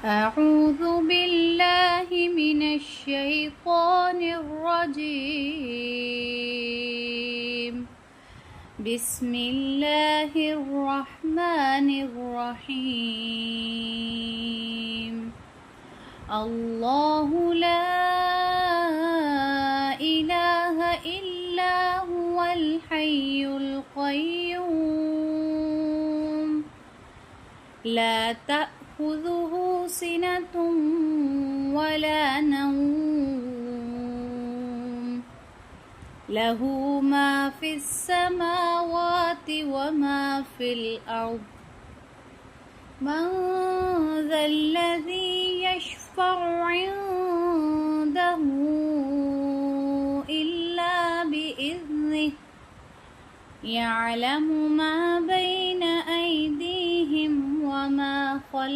أعوذ بالله من الشيطان الرجيم. بسم الله الرحمن الرحيم. الله لا إله إلا هو الحي القيوم لا تأخذه سنة ولا نوم له ما في السماوات وما في الأرض من ذا الذي يشفع عنده إلا بإذنه يعلم ما بين أيديهم وما خلفهم